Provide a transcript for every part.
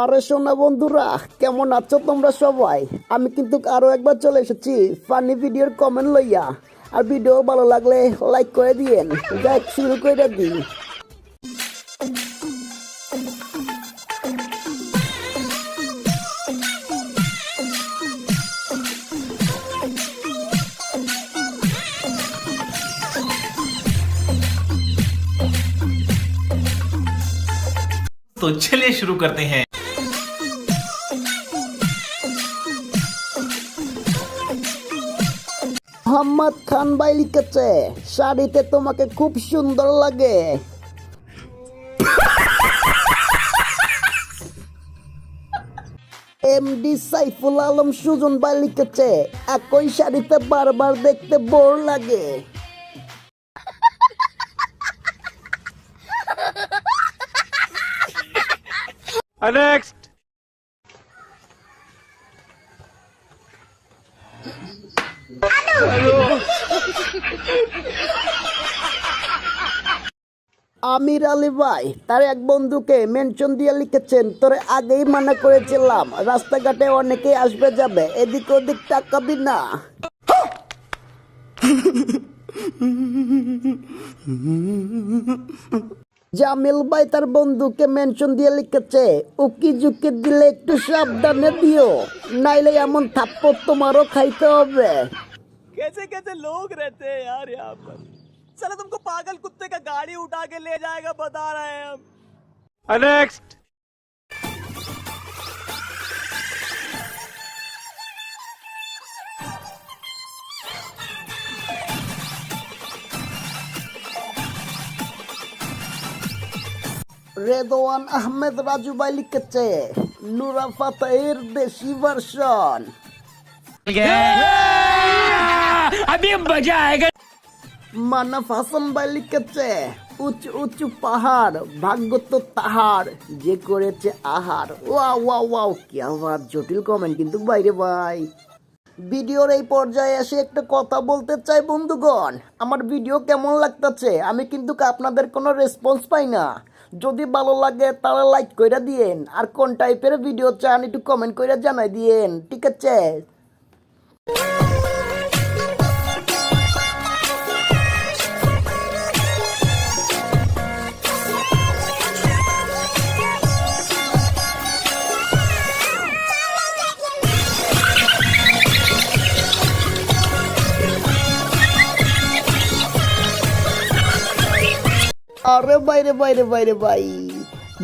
আরে সোনা বন্ধুরা, কেমন আছো তোমরা সবাই? আমি কিন্তু আরো একবার চলে এসেছি ফানি ভিডিওর কমেন্ট লইয়া। আর ভিডিও ভালো লাগলে লাইক করে দিয়েন। যাই শুরু করে দিই। तो चलिए शुरू करते हैं। মোহাম্মদ খান ভাই লিখেছে, শাড়িতে তোমাকে খুব সুন্দর লাগে। এমডি সাইফুল আলম সুজন ভাই লিখেছে, একই শাড়িতে বারবার দেখতে বোর লাগে। Next. আমির আলী ভাই তার এক বন্ধুকে মেনশন দিয়ে লিখেছেন, তোরে আগেই মানা করেছিলাম, রাস্তাঘাটে অনেকেই আসবে যাবে, এদিক ওদিক তাকাবি না। জামিল ভাই তার বন্ধুকে মেনশন দিয়ে লিখেছে, উকি ঝুঁকি দিলে একটু সাবধানে দিও, নাইলে এমন থাপ্পড় তোমারও খাইতে হবে। कैसे कैसे लोग रहते हैं यार यहाँ पर। चलो तुमको पागल कुत्ते का गाड़ी उठा के ले जाएगा, बता रहे हैं हम। Next. রেদওয়ান আহমেদ রাজু ভাই লিখেছে, নুরা ফাতেহির দেশি ভার্সন। अभी मजा आएगा। মানাফ হাসান ভাই লিখেছে, উঁচু উঁচু পাহাড়, ভাগ্য তো তাহার, যে করেছে আহার। ওয়াও ওয়াও ওয়াও, কি আবার জটিল কমেন্ট কিন্তু বাইরে ভাই। ভিডিওর এই পর্যায়ে এসে একটা কথা বলতে চাই বন্ধুগণ, আমার ভিডিও কেমন লাগতেছে আমি কিন্তু আপনাদের কোনো রেসপন্স পাই না। যদি ভালো লাগে তাহলে লাইক করে দিয়েন, আর কোন টাইপের ভিডিও চান একটু কমেন্ট করে জানাই দিয়েন, ঠিক আছে? আরে বাইরে বাইরে বাইরে ভাই,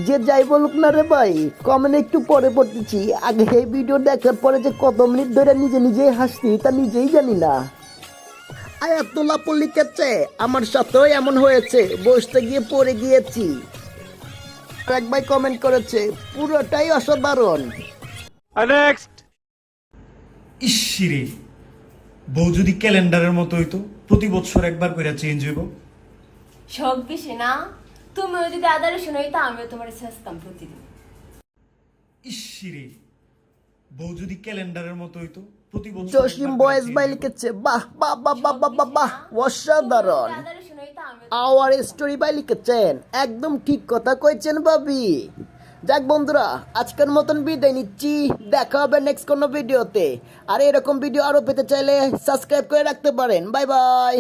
যে যাই বলুক না রে ভাই, কমেন্ট একটু পরে পড়তেছি, আগে এই ভিডিও দেখার পরে যে কত মিনিট ধরে নিজে নিজেই হাসছি তা নিজেই জানি না। আয়াতুল্লাহ লিখেছে, আমার সাথেও এমন হয়েছে, বসতে গিয়ে পড়ে গিয়েছি। এক ভাই কমেন্ট করেছে, পুরোটাই অসাধারণ। Next. ইসিরে বউ যদি ক্যালেন্ডারের মতো হইতো, প্রতি বছর একবার করে চেঞ্জ হইব। শখ বেশি না, তুমিও যদি আদারে শুনোই তা আমিও তোমার শাস্তাম প্রতিদিন। ইসিরে বউ যদি ক্যালেন্ডারের মতো হইতো, প্রতি বছর জসিম বয়েস ভাই লিখেছে, বাহ বাহ বাহ বাহ বাহ বাহ বাহ, অসাধারণ। আওয়ার স্টোরি ভাই লিখেছেন, একদম ঠিক কথা কইছেন ভাবি। যাক বন্ধুরা, আজকের মতন বিদায় নিচ্ছি, দেখা হবে নেক্সট কোনো ভিডিওতে। আর এরকম ভিডিও আরো পেতে চাইলে সাবস্ক্রাইব করে রাখতে পারেন। Bye bye.